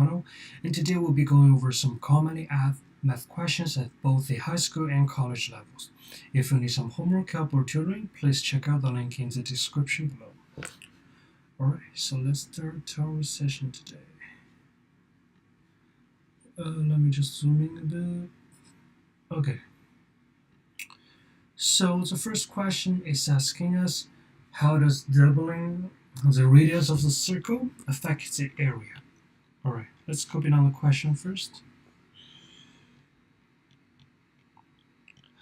And today we'll be going over some common math questions at both the high school and college levels. If you need some homework help or tutoring, please check out the link in the description below. Alright, so let's start our session today. Let me just zoom in a bit. Okay. So the first question is asking us, how does doubling the radius of the circle affect the area? Alright, let's copy down the question first.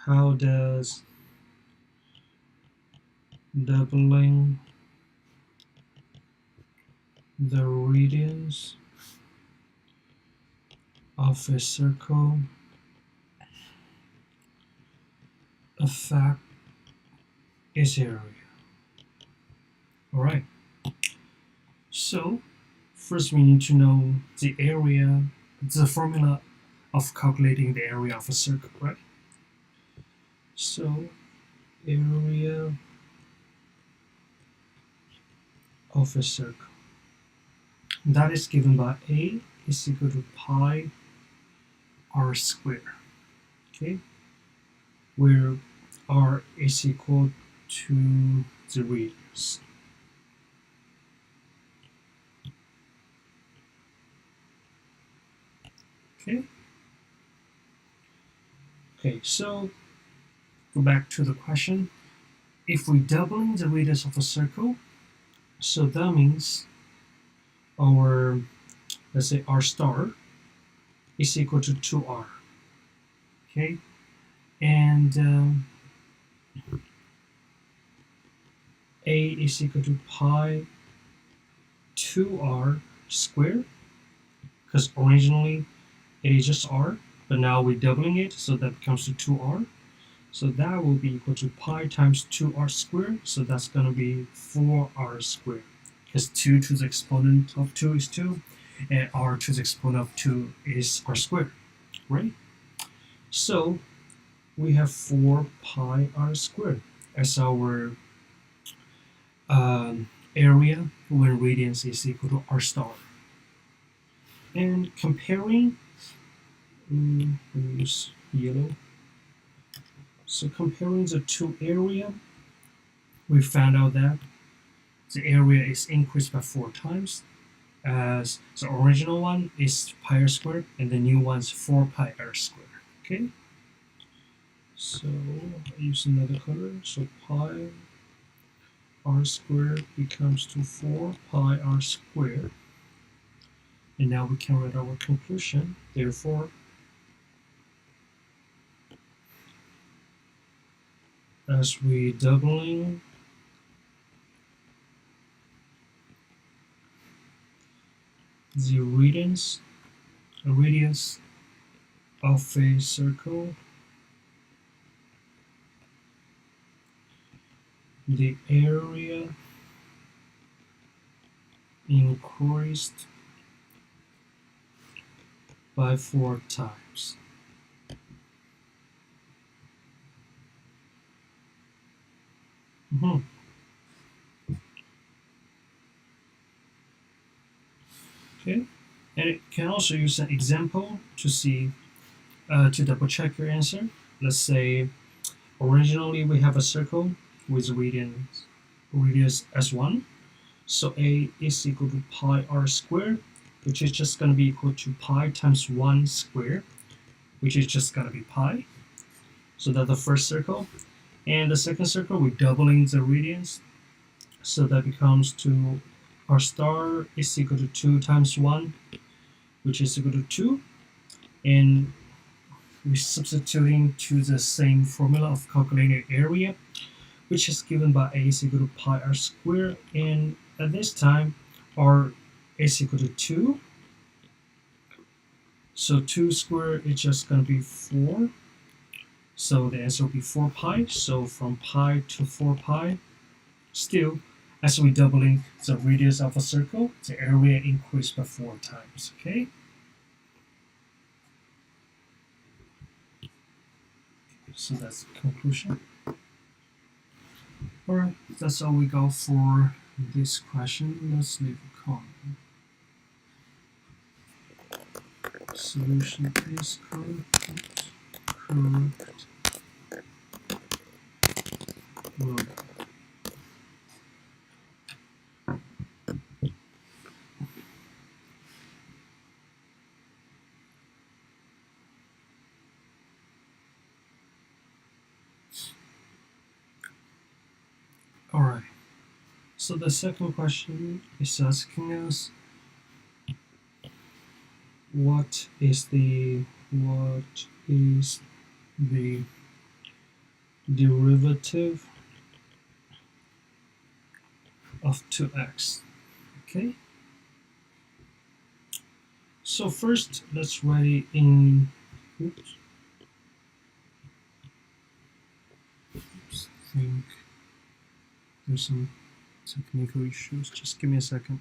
How does doubling the radius of a circle affect its area? Alright, so first we need to know the area, the formula of calculating the area of a circle, right? So area of a circle, that is given by A is equal to pi r squared, okay, where r is equal to the radius. Okay, so go back to the question. If we doubling the radius of a circle, so that means our, let's say r star is equal to 2r, okay, and a is equal to pi 2r squared, because originally it is just r, but now we're doubling it, so that becomes to 2r. So that will be equal to pi times 2r squared, so that's going to be 4r squared, because 2 to the exponent of 2 is 2, and r to the exponent of 2 is r squared, right? So we have 4 pi r squared as our area when radius is equal to r star. And comparing, let me use yellow. So comparing the two area, we found out that the area is increased by 4 times, as the original one is pi r squared and the new one's 4 pi r squared. Okay, so I use another color, so pi r squared becomes to 4 pi r squared, and now we can write our conclusion. Therefore, as we doubling the radius of a circle, the area increased by 4 times. Okay, and it can also use an example to see, to double check your answer. Let's say originally we have a circle with radius s1, so a is equal to pi r squared, which is just going to be equal to pi times 1 squared, which is just going to be pi. So that's the first circle. And the second circle, we're doubling the radius, so that becomes to r star is equal to 2 times 1, which is equal to 2. And we're substituting to the same formula of calculating area, which is given by a is equal to pi r squared, and at this time r is equal to 2. So 2 squared is just going to be 4. So the answer will be 4 pi. So from pi to 4 pi, still, as we're doubling the radius of a circle, the area increased by 4 times, okay? So that's the conclusion. Alright, that's all we got for this question. Let's leave a comment. solution is correct. Well, all right. So the second question is asking us what is the derivative of 2x. Okay. So first, let's write it in. Oops. I think there's some technical issues. Just give me a second.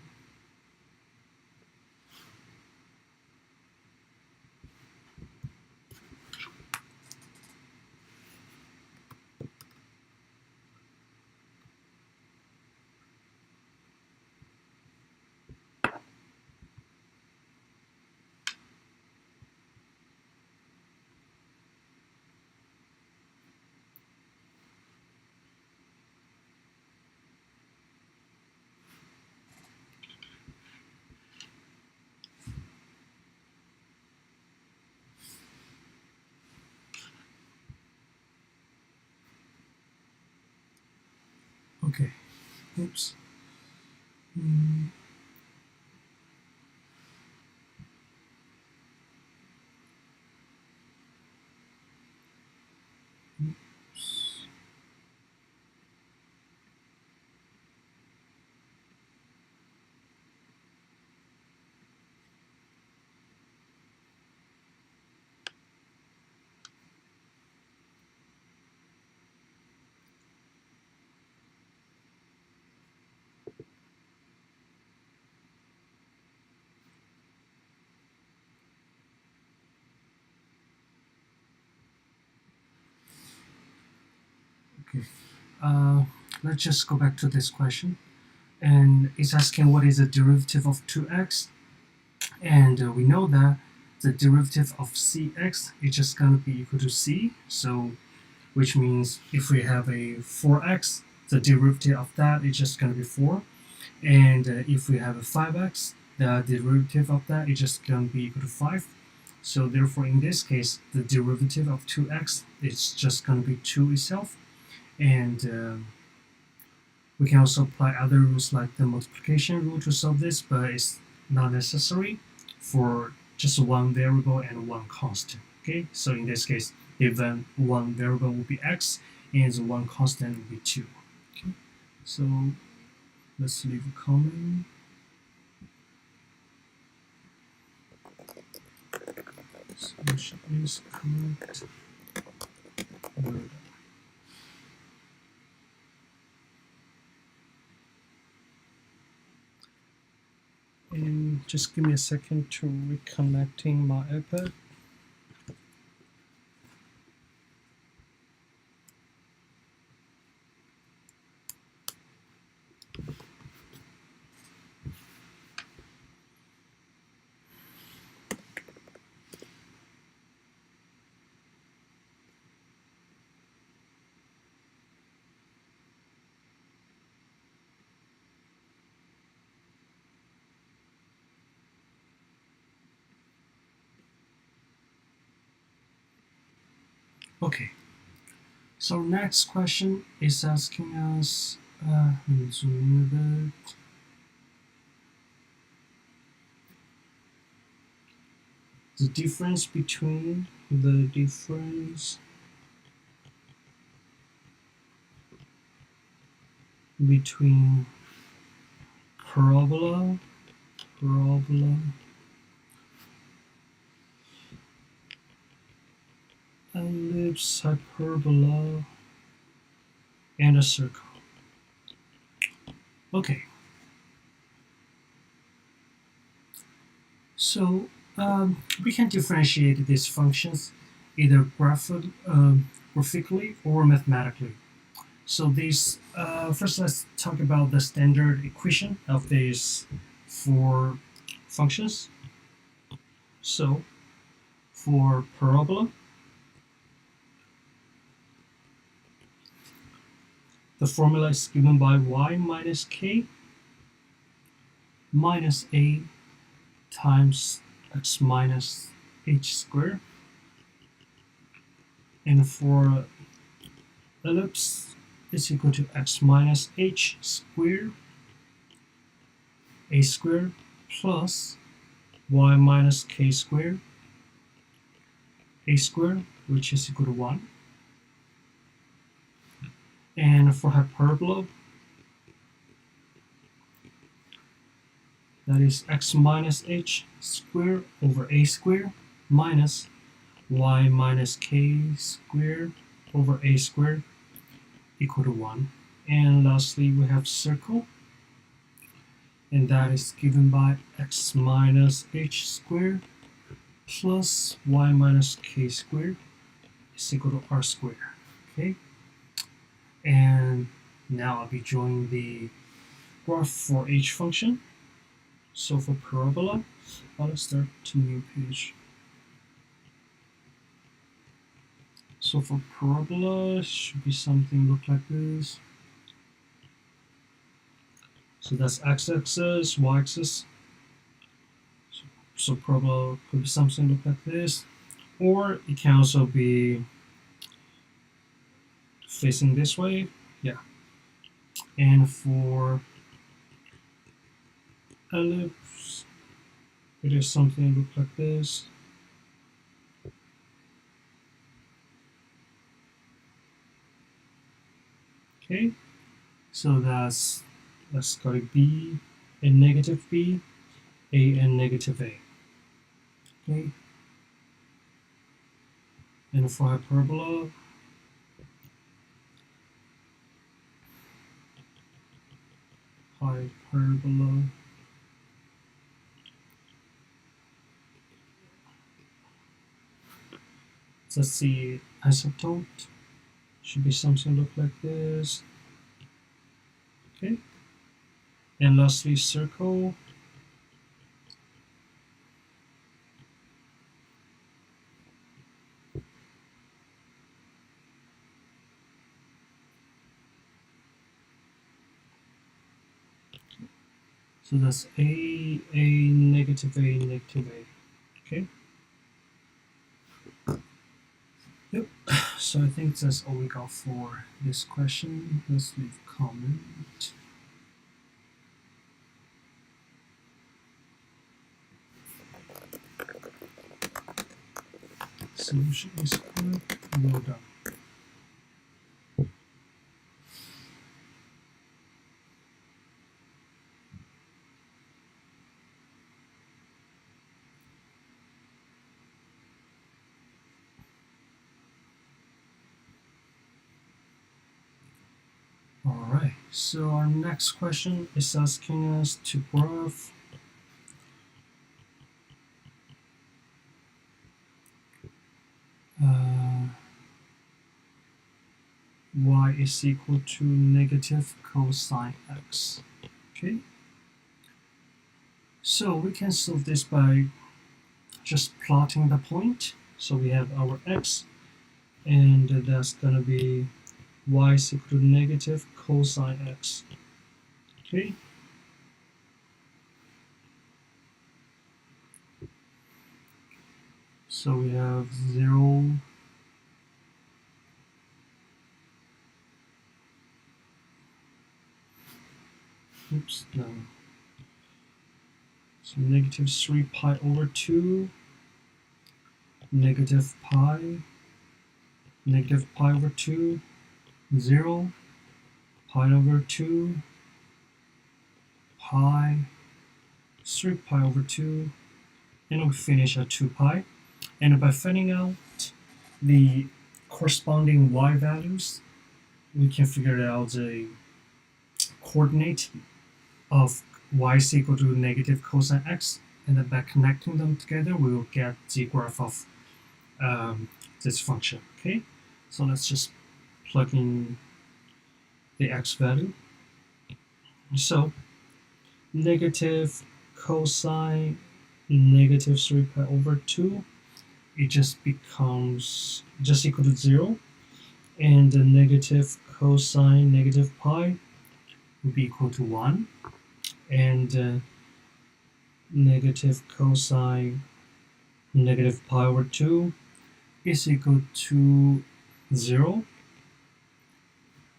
Okay. Oops. Okay. Let's just go back to this question. And it's asking what is the derivative of 2x. And we know that the derivative of cx is just going to be equal to c. So, which means if we have a 4x, the derivative of that is just going to be 4. And if we have a 5x, the derivative of that is just going to be equal to 5. So therefore, in this case, the derivative of 2x is just going to be 2 itself. And we can also apply other rules like the multiplication rule to solve this, but it's not necessary for just one variable and one constant. Okay, so in this case, even one variable will be x and one constant will be 2. Okay, so let's leave a comment. Solution is correct. And just give me a second to reconnecting my iPad. Okay, so next question is asking us, let me zoom in a bit. The difference between parabola, ellipse, hyperbola, and a circle. Okay. So we can differentiate these functions either graphically or mathematically. So these first, let's talk about the standard equation of these four functions. So for parabola, the formula is given by y minus k minus a times x minus h squared. And for ellipse, is equal to x minus h squared, a squared plus y minus k squared, a squared, which is equal to 1. And for hyperbola, that is x minus h squared over a squared minus y minus k squared over a squared equal to 1. And lastly, we have circle, and that is given by x minus h squared plus y minus k squared is equal to r squared. Okay, and now I'll be drawing the graph for each function. So for parabola, let's start to new page. So for parabola, it should be something look like this. So that's x-axis, y-axis. So parabola could be something look like this, or it can also be facing this way. Yeah. And for ellipse, it is something look like this. Okay, so that's got a b and negative b, a and negative a. Okay, and for hyperbola, let's see, asymptote should be something look like this. Okay, and lastly, circle. So that's a, negative a, negative a. Okay. Yep. So I think that's all we got for this question. Let's leave a comment. Solution is good. Well done. Alright, so our next question is asking us to graph y is equal to negative cosine x. Okay, so we can solve this by just plotting the point. So we have our x, and that's gonna be y is equal to negative cosine x. Okay, so we have 0, oops, no, so negative 3 pi over 2, negative pi over 2, 0, pi over 2, pi, 3 pi over 2, and we finish at 2 pi. And by finding out the corresponding y values, we can figure out the coordinate of y is equal to negative cosine x, and then by connecting them together, we will get the graph of this function. Okay, so let's just plug in the x value. So negative cosine negative 3 pi over 2 it just becomes just equal to 0, and the negative cosine negative pi will be equal to 1, and negative cosine negative pi over 2 is equal to 0,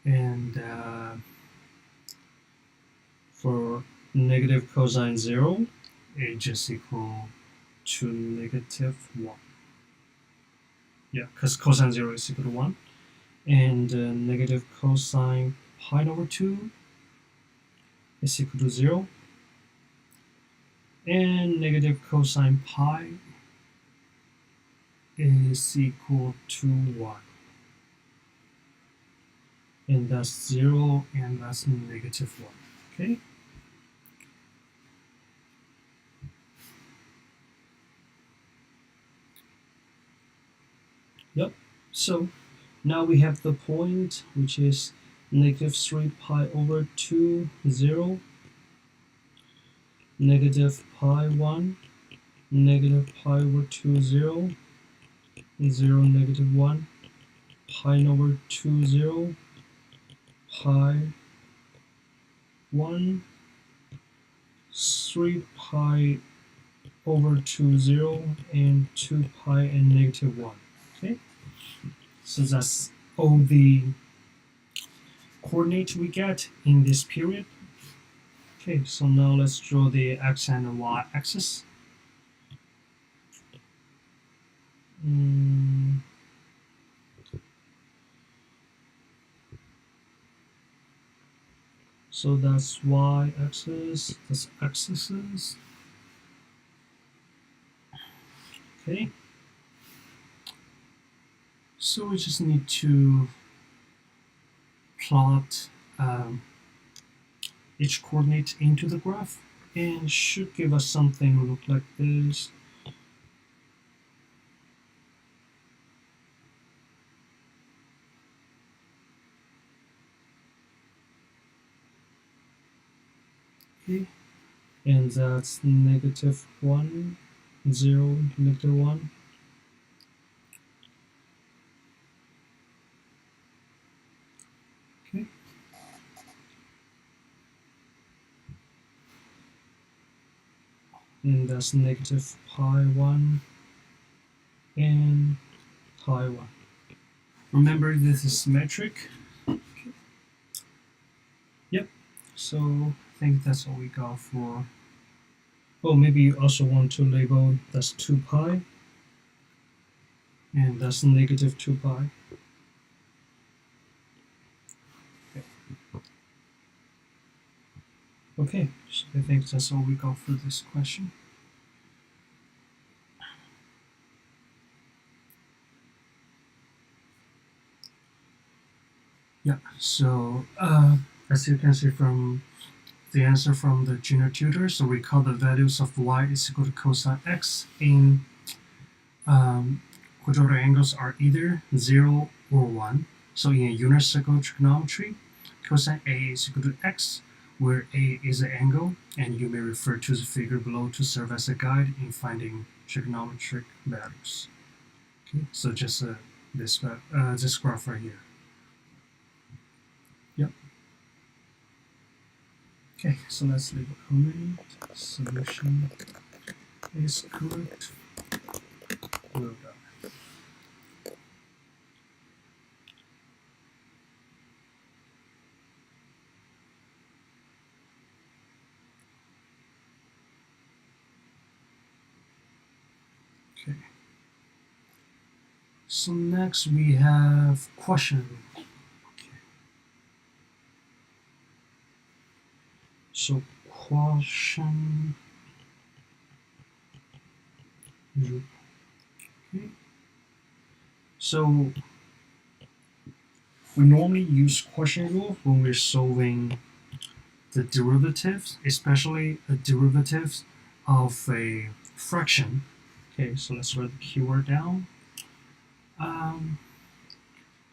and for negative cosine 0, it just equal to negative 1. Yeah, because cosine 0 is equal to 1. And negative cosine pi over 2 is equal to 0. And negative cosine pi is equal to 1. And that's 0, and that's negative 1. Okay? Yep. So now we have the point, which is negative 3 pi over 2, 0, negative pi 1, negative pi over 2, 0, 0, negative 1, pi over 2, 0, pi 1, 3 pi over 2, 0, and 2 pi and negative 1. Okay, so that's all the coordinates we get in this period. Okay, so now let's draw the x and y axis. So that's y-axis, that's x-axis. Okay. So we just need to plot each coordinate into the graph, and should give us something look like this. Okay. And that's negative 1, 0, negative 1. Okay. And that's negative pi 1 and pi 1. Remember, this is symmetric. Okay. Yep. So I think that's all we got for. Oh, maybe you also want to label that's 2 pi, and that's negative 2 pi. Okay, so I think that's all we got for this question. Yeah, so as you can see from the answer from the Janine The Tutor, so recall the values of y is equal to cosine x in quadratic angles are either 0 or 1. So in a unit circle trigonometry, cosine A is equal to x, where A is an angle, and you may refer to the figure below to serve as a guide in finding trigonometric values. Okay, so just this graph right here. Yep. Okay, so let's leave a comment. Solution is correct. Well done. Okay. So next we have question rule. Okay. So question rule. Okay. So we normally use question rule when we're solving the derivatives, especially the derivatives of a fraction. Okay, so let's write the keyword down.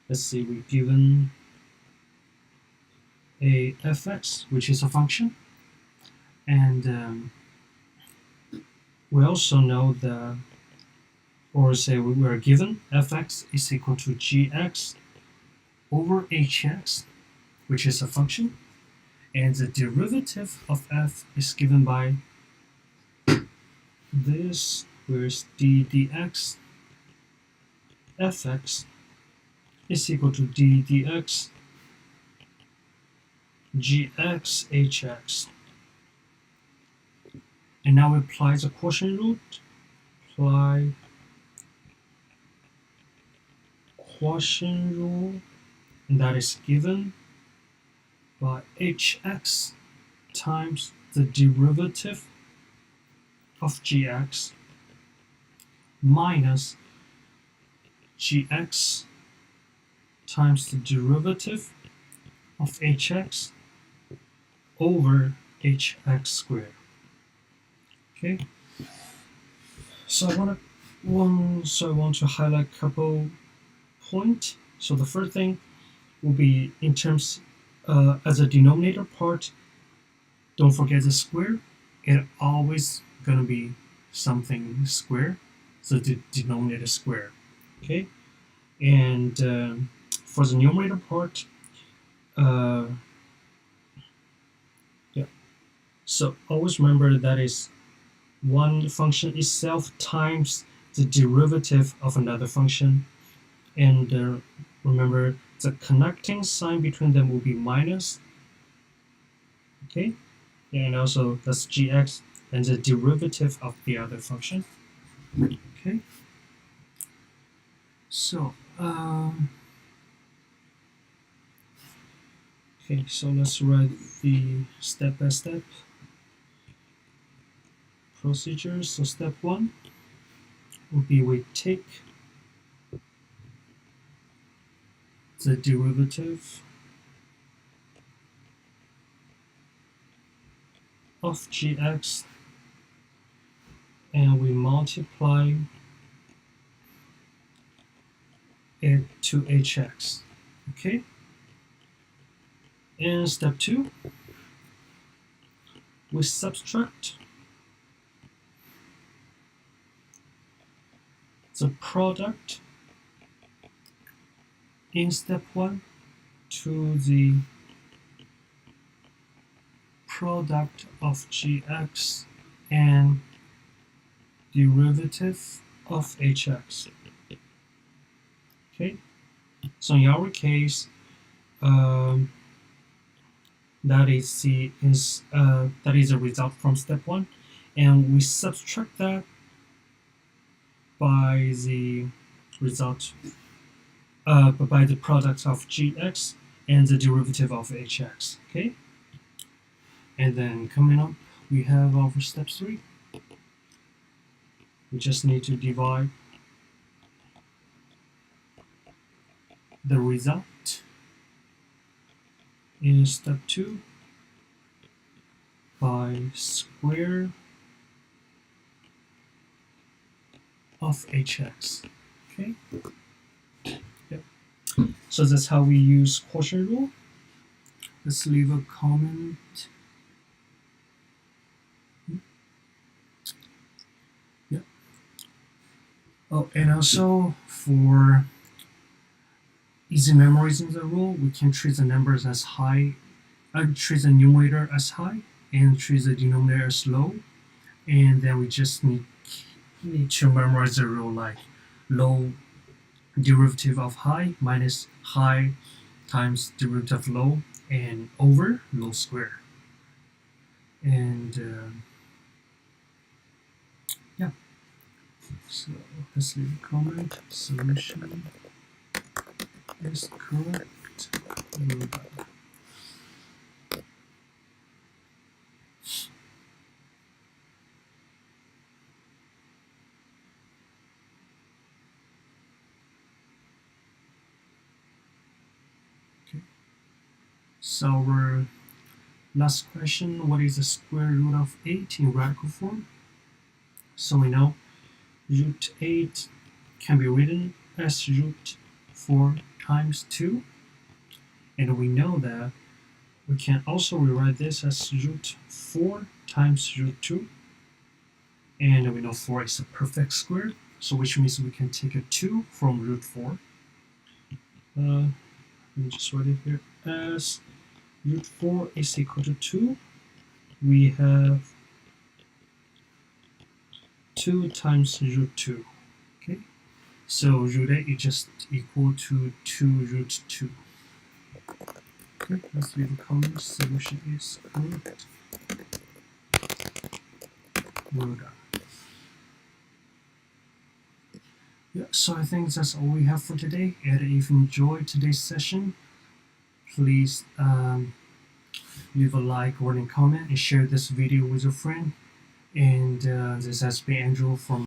Let's see, we're given a fx, which is a function, and we also know the or say we are given fx is equal to gx over hx, which is a function, and the derivative of f is given by this, where's d dx fx is equal to d dx gx hx. And now we apply the quotient rule. Apply quotient rule, and that is given by hx times the derivative of gx minus gx times the derivative of hx over hx squared. Okay, so I want to highlight a couple points. So the first thing will be in terms as a denominator part, don't forget the square. It always gonna be something square, so the denominator square. Okay, and for the numerator part, yeah. So always remember that is one function itself times the derivative of another function, and remember the connecting sign between them will be minus. Okay, and also that's gx and the derivative of the other function. Okay, so so let's write the step-by-step procedure. So step 1 will be we take the derivative of gx and we multiply it to hx. Okay, and step 2 we subtract the product in step 1 to the product of gx and derivative of hx. Okay, so in our case, that is a result from step 1, and we subtract that by the result by the product of gx and the derivative of hx. Okay, and then coming up we have our step 3. We just need to divide the result in step 2 by square of hx. Okay, yep. So that's how we use quotient rule. Let's leave a comment. Yep. Oh, and also for easy memorizing the rule, we can treat the numbers as high, treat the numerator as high, and treat the denominator as low, and then we just need to memorize the rule like low derivative of high minus high times derivative of low and over low square. And yeah, so let's leave a comment. Solution is correct. So our last question, what is the square root of 8 in radical form? So we know root 8 can be written as root 4 times 2. And we know that we can also rewrite this as root 4 times root 2. And we know 4 is a perfect square. So which means we can take a 2 from root 4. Let me just write it here. As root 4 is equal to 2, we have 2 times root 2. Okay, so root 8 is just equal to 2 root 2. Okay, let's leave a comment. Solution is correct. Well done. Yeah, so I think that's all we have for today. And if you enjoyed today's session, please leave a like or a comment and share this video with your friend. And this has been Andrew from